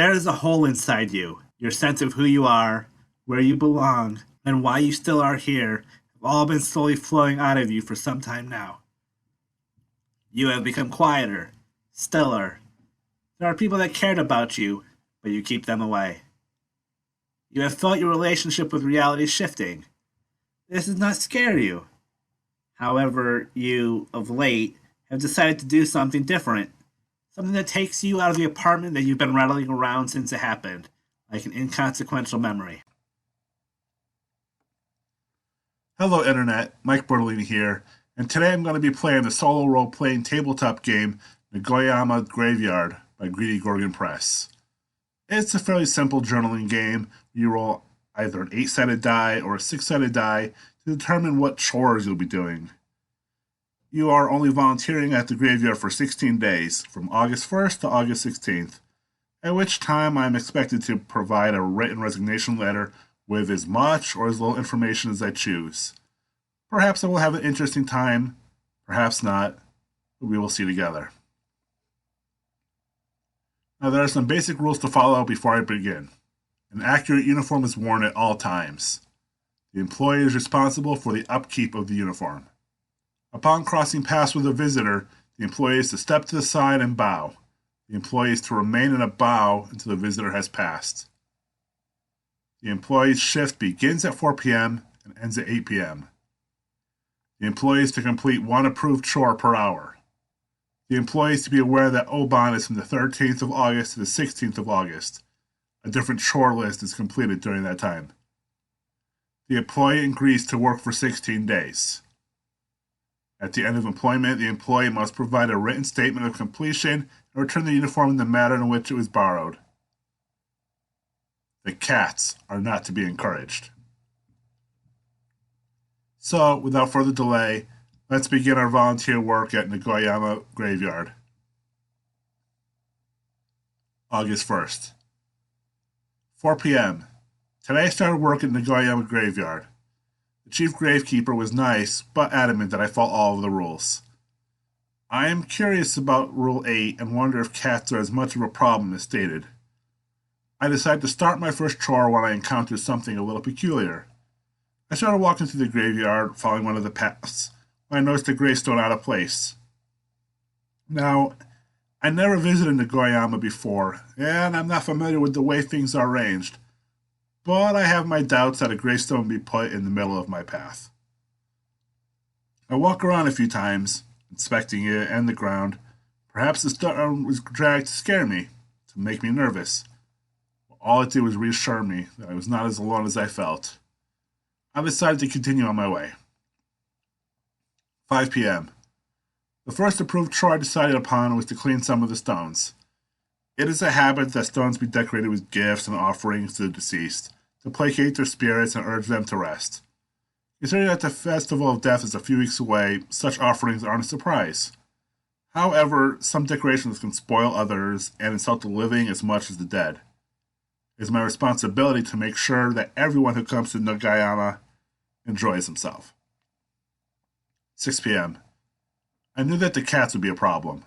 There is a hole inside you. Your sense of who you are, where you belong, and why you still are here have all been slowly flowing out of you for some time now. You have become quieter, stiller. There are people that cared about you, but you keep them away. You have felt your relationship with reality shifting. This does not scare you. However, you, of late, have decided to do something different. Something that takes you out of the apartment that you've been rattling around since it happened, like an inconsequential memory. Hello Internet, Mike Bertolini here, and today I'm going to be playing the solo role-playing tabletop game Nagoyama Graveyard by Greedy Gorgon Press. It's a fairly simple journaling game. You roll either an 8-sided die or a 6-sided die to determine what chores you'll be doing. You are only volunteering at the graveyard for 16 days, from August 1st to August 16th, at which time I'm expected to provide a written resignation letter with as much or as little information as I choose. Perhaps I will have an interesting time, perhaps not, but we will see together. Now there are some basic rules to follow before I begin. An accurate uniform is worn at all times. The employee is responsible for the upkeep of the uniform. Upon crossing paths with a visitor, the employee is to step to the side and bow. The employee is to remain in a bow until the visitor has passed. The employee's shift begins at 4 p.m. and ends at 8 p.m. The employee is to complete one approved chore per hour. The employee is to be aware that Oban is from the 13th of August to the 16th of August. A different chore list is completed during that time. The employee agrees to work for 16 days. At the end of employment, the employee must provide a written statement of completion and return the uniform in the manner in which it was borrowed. The cats are not to be encouraged. So, without further delay, let's begin our volunteer work at Nagoyama Graveyard. August 1st. 4 p.m. Today I started work at Nagoyama Graveyard. The chief gravekeeper was nice, but adamant that I follow all of the rules. I am curious about Rule 8 and wonder if cats are as much of a problem as stated. I decided to start my first chore when I encountered something a little peculiar. I started walking through the graveyard, following one of the paths, when I noticed a gravestone out of place. Now, I never visited Nagoyama before, and I'm not familiar with the way things are arranged, but I have my doubts that a gravestone be put in the middle of my path. I walk around a few times, inspecting it and the ground. Perhaps the stone was dragged to scare me, to make me nervous. All it did was reassure me that I was not as alone as I felt. I decided to continue on my way. 5 p.m. The first approved chore I decided upon was to clean some of the stones. It is a habit that stones be decorated with gifts and offerings to the deceased, to placate their spirits and urge them to rest. Considering that the Festival of Death is a few weeks away, such offerings aren't a surprise. However, some decorations can spoil others and insult the living as much as the dead. It is my responsibility to make sure that everyone who comes to Nagoyama enjoys himself. 6 p.m. I knew that the cats would be a problem.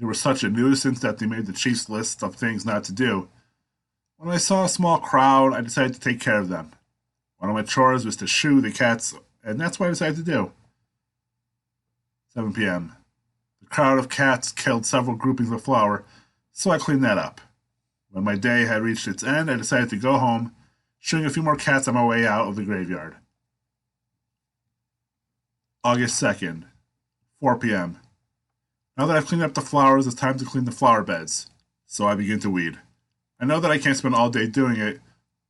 They were such a nuisance that they made the chief's list of things not to do. When I saw a small crowd, I decided to take care of them. One of my chores was to shoo the cats, and that's what I decided to do. 7 p.m. The crowd of cats killed several groupings of flour, so I cleaned that up. When my day had reached its end, I decided to go home, shooing a few more cats on my way out of the graveyard. August 2nd, 4 p.m. Now that I've cleaned up the flowers, it's time to clean the flower beds, so I begin to weed. I know that I can't spend all day doing it,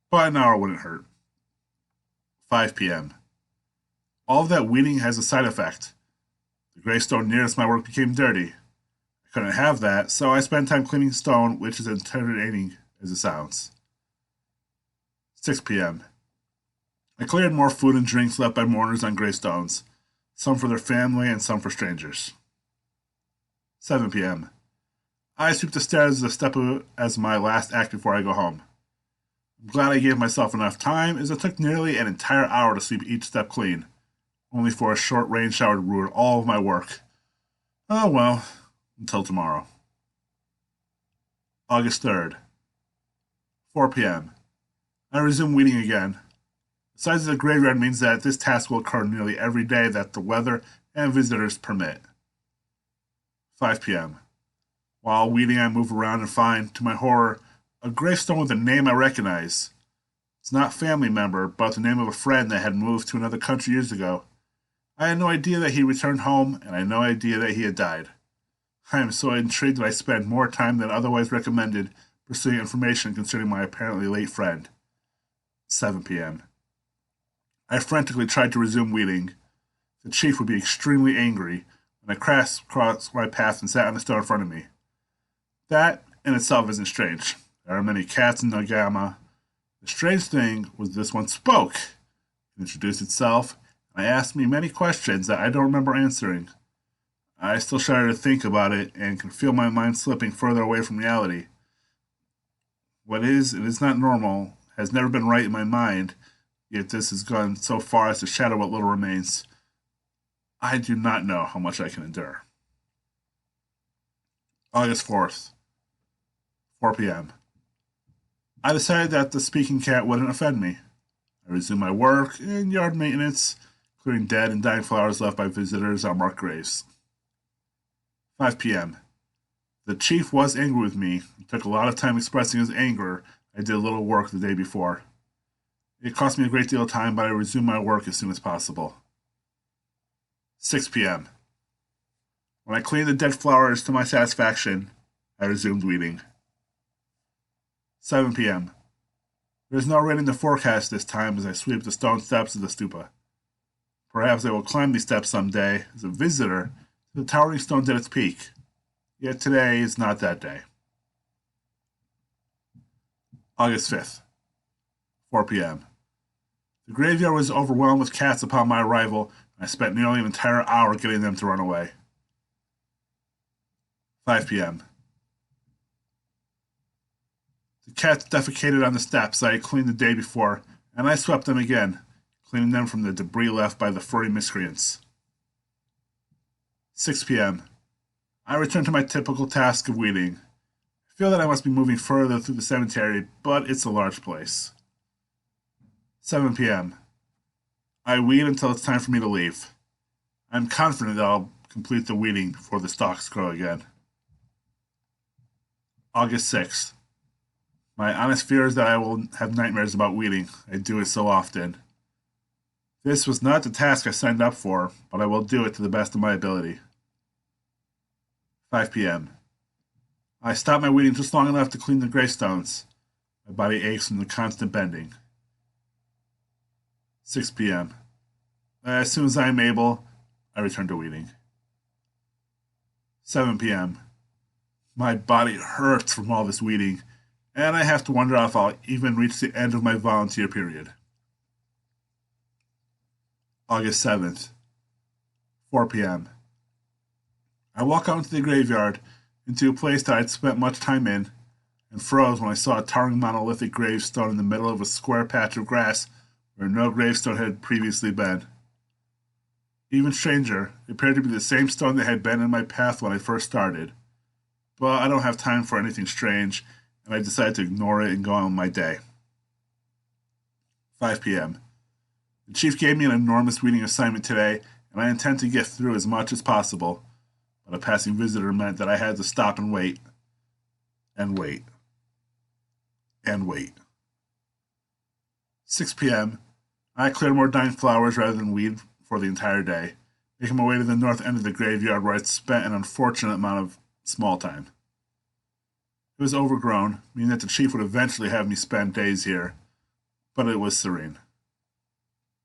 but an hour wouldn't hurt. 5 p.m. All of that weeding has a side effect. The gravestone nearest my work became dirty. I couldn't have that, so I spent time cleaning stone, which is as entertaining as it sounds. 6 p.m. I cleared more food and drinks left by mourners on gravestones, some for their family and some for strangers. 7 p.m. I sweep the stairs as a step as my last act before I go home. I'm glad I gave myself enough time, as it took nearly an entire hour to sweep each step clean, only for a short rain shower to ruin all of my work. Oh well, until tomorrow. August 3rd, 4 p.m. I resume weeding again. The size of the graveyard means that this task will occur nearly every day that the weather and visitors permit. 5 p.m. While weeding, I move around and find, to my horror, a gravestone with a name I recognize. It's not a family member, but the name of a friend that had moved to another country years ago. I had no idea that he returned home, and I had no idea that he had died. I am so intrigued that I spend more time than otherwise recommended pursuing information concerning my apparently late friend. 7 p.m. I frantically tried to resume weeding. The chief would be extremely angry when I crossed my path and sat on the stone in front of me. That, in itself, isn't strange. There are many cats in Nagoyama. The strange thing was this one spoke. It introduced itself, and asked me many questions that I don't remember answering. I still shudder to think about it and can feel my mind slipping further away from reality. What is and is not normal has never been right in my mind, yet this has gone so far as to shadow what little remains. I do not know how much I can endure. August 4th, 4 p.m. I decided that the speaking cat wouldn't offend me. I resumed my work and yard maintenance, clearing dead and dying flowers left by visitors on marked graves. 5 p.m. The chief was angry with me. It took a lot of time expressing his anger. I did a little work the day before. It cost me a great deal of time, but I resumed my work as soon as possible. 6 p.m. When I cleaned the dead flowers to my satisfaction, I resumed weeding. 7 p.m. There is no rain in the forecast this time as I sweep the stone steps of the stupa. Perhaps I will climb these steps someday as a visitor to the towering stones at its peak. Yet today is not that day. August 5th, 4 p.m. The graveyard was overwhelmed with cats upon my arrival, and I spent nearly an entire hour getting them to run away. 5 p.m. The cats defecated on the steps I had cleaned the day before, and I swept them again, cleaning them from the debris left by the furry miscreants. 6 p.m. I return to my typical task of weeding. I feel that I must be moving further through the cemetery, but it's a large place. 7 p.m. I weed until it's time for me to leave. I'm confident that I'll complete the weeding before the stalks grow again. August 6th. My honest fear is that I will have nightmares about weeding. I do it so often. This was not the task I signed up for, but I will do it to the best of my ability. 5 p.m. I stop my weeding just long enough to clean the gravestones. My body aches from the constant bending. 6 p.m. As soon as I am able, I return to weeding. 7 p.m. My body hurts from all this weeding, and I have to wonder if I'll even reach the end of my volunteer period. August 7th, 4 p.m. I walk out into the graveyard, into a place that I'd spent much time in, and froze when I saw a towering monolithic gravestone in the middle of a square patch of grass where no gravestone had previously been. Even stranger, it appeared to be the same stone that had been in my path when I first started. But I don't have time for anything strange, and I decided to ignore it and go on with my day. 5 p.m. The chief gave me an enormous weeding assignment today, and I intend to get through as much as possible. But a passing visitor meant that I had to stop and wait. And wait. And wait. 6 p.m. I cleared more dying flowers rather than weed for the entire day, making my way to the north end of the graveyard where I'd spent an unfortunate amount of small time. It was overgrown, meaning that the chief would eventually have me spend days here, but it was serene.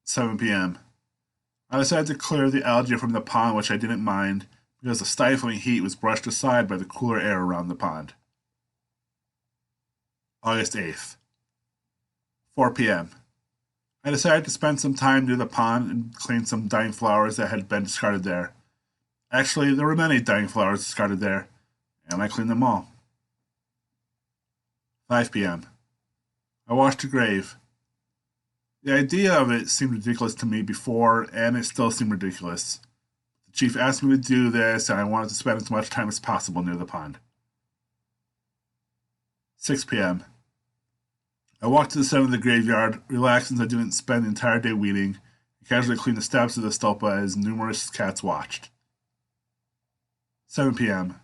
7 p.m. I decided to clear the algae from the pond, which I didn't mind, because the stifling heat was brushed aside by the cooler air around the pond. August 8th, 4 p.m. I decided to spend some time near the pond and clean some dying flowers that had been discarded there. Actually, there were many dying flowers discarded there, and I cleaned them all. 5 p.m. I washed a grave. The idea of it seemed ridiculous to me before, and it still seemed ridiculous. The chief asked me to do this, and I wanted to spend as much time as possible near the pond. 6 p.m. I walked to the center of the graveyard, relaxed since I didn't spend the entire day weeding, and casually cleaned the steps of the stupa as numerous cats watched. 7 p.m.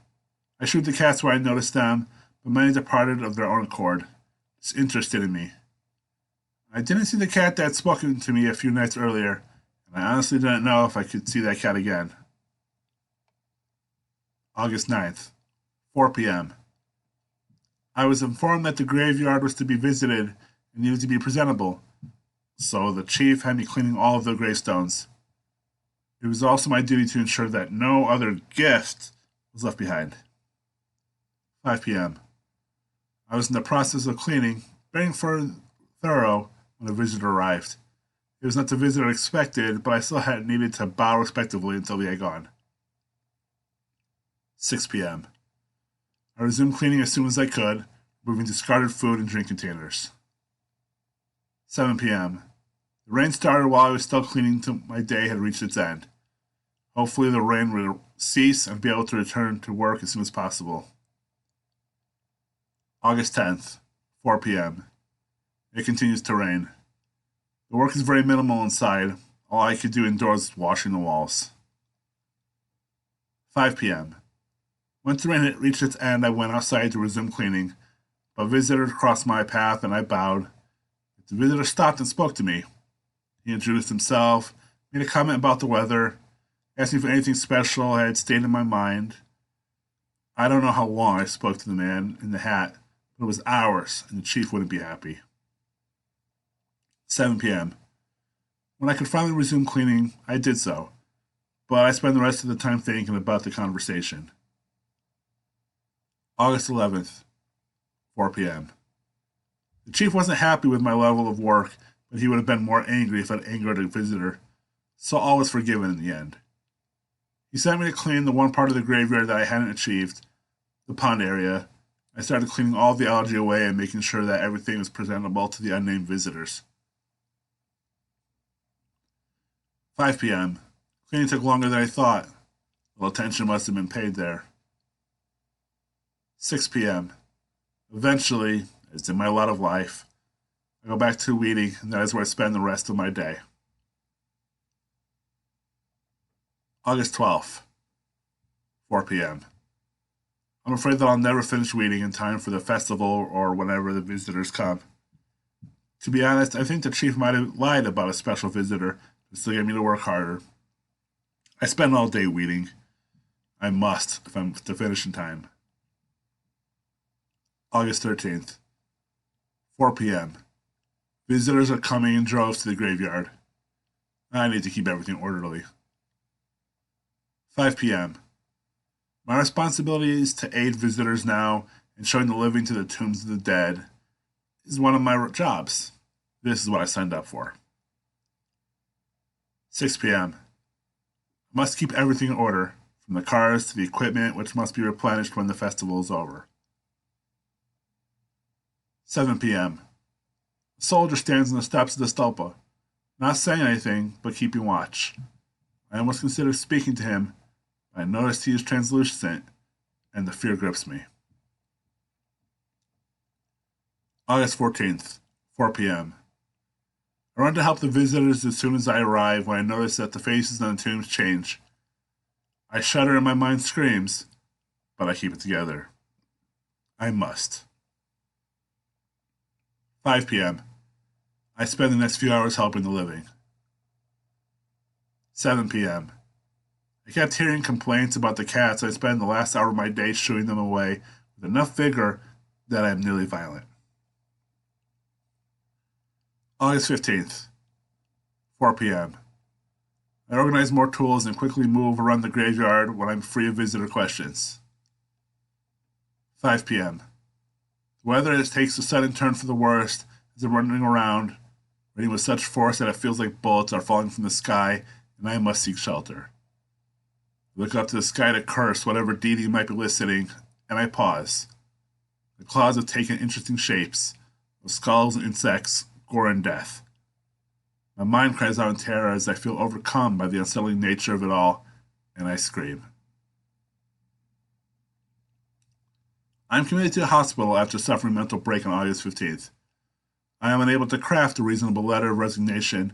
I shooed the cats where I noticed them, but many departed of their own accord, disinterested in me. I didn't see the cat that had spoken to me a few nights earlier, and I honestly didn't know if I could see that cat again. August 9th, 4 p.m. I was informed that the graveyard was to be visited and needed to be presentable, so the chief had me cleaning all of the gravestones. It was also my duty to ensure that no other gift was left behind. 5 p.m. I was in the process of cleaning, being thorough, when a visitor arrived. It was not the visitor expected, but I still had needed to bow respectively until we had gone. 6 p.m. I resumed cleaning as soon as I could, removing discarded food and drink containers. 7 p.m. The rain started while I was still cleaning till my day had reached its end. Hopefully the rain will cease and be able to return to work as soon as possible. August 10th, 4 p.m. It continues to rain. The work is very minimal inside. All I could do indoors was washing the walls. 5 p.m. Once the rain had reached its end, I went outside to resume cleaning, but a visitor crossed my path and I bowed. The visitor stopped and spoke to me. He introduced himself, made a comment about the weather, asked me if anything special had stayed in my mind. I don't know how long I spoke to the man in the hat, but it was hours, and the chief wouldn't be happy. 7 p.m. When I could finally resume cleaning, I did so, but I spent the rest of the time thinking about the conversation. August 11th, 4 p.m. The chief wasn't happy with my level of work, but he would have been more angry if I'd angered a visitor, so all was forgiven in the end. He sent me to clean the one part of the graveyard that I hadn't achieved, the pond area. I started cleaning all the algae away and making sure that everything was presentable to the unnamed visitors. 5 p.m. Cleaning took longer than I thought. Well, attention must have been paid there. 6 p.m. Eventually, as in my lot of life, I go back to weeding, and that is where I spend the rest of my day. August 12th, 4 p.m. I'm afraid that I'll never finish weeding in time for the festival or whenever the visitors come. To be honest, I think the chief might have lied about a special visitor just to get me to work harder. I spend all day weeding. I must if I'm to finish in time. August 13th, 4 p.m. Visitors are coming in droves to the graveyard. I need to keep everything orderly. 5 p.m. My responsibility is to aid visitors now, and showing the living to the tombs of the dead is one of my jobs. This is what I signed up for. 6 p.m. I must keep everything in order, from the cars to the equipment, which must be replenished when the festival is over. 7 p.m. A soldier stands on the steps of the stupa, not saying anything, but keeping watch. I almost considered speaking to him, but I noticed he is translucent, and the fear grips me. August 14th, 4 p.m. I run to help the visitors as soon as I arrive when I notice that the faces on the tombs change. I shudder and my mind screams, but I keep it together. I must. 5 p.m. I spend the next few hours helping the living. 7 p.m. I kept hearing complaints about the cats, so I spend the last hour of my day shooing them away with enough vigor that I am nearly violent. August 15th, 4 p.m. I organize more tools and quickly move around the graveyard when I'm free of visitor questions. 5 p.m. The weather takes a sudden turn for the worst as I'm running around, raining with such force that it feels like bullets are falling from the sky and I must seek shelter. I look up to the sky to curse whatever deity might be listening, and I pause. The clouds have taken interesting shapes, of skulls and insects, gore and death. My mind cries out in terror as I feel overcome by the unsettling nature of it all, and I scream. I'm committed to the hospital after suffering a mental break on August 15th. I am unable to craft a reasonable letter of resignation,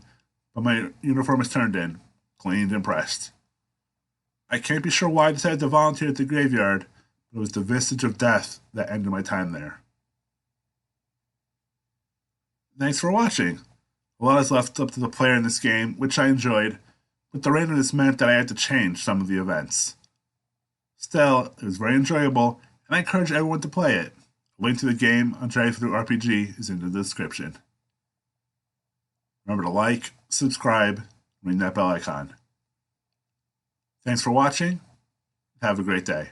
but my uniform is turned in, cleaned and pressed. I can't be sure why I decided to volunteer at the graveyard, but it was the visage of death that ended my time there. Thanks for watching. A lot is left up to the player in this game, which I enjoyed, but the randomness meant that I had to change some of the events. Still, it was very enjoyable, and I encourage everyone to play it. A link to the game on Drive-Thru RPG is in the description. Remember to like, subscribe, and ring that bell icon. Thanks for watching. Have a great day.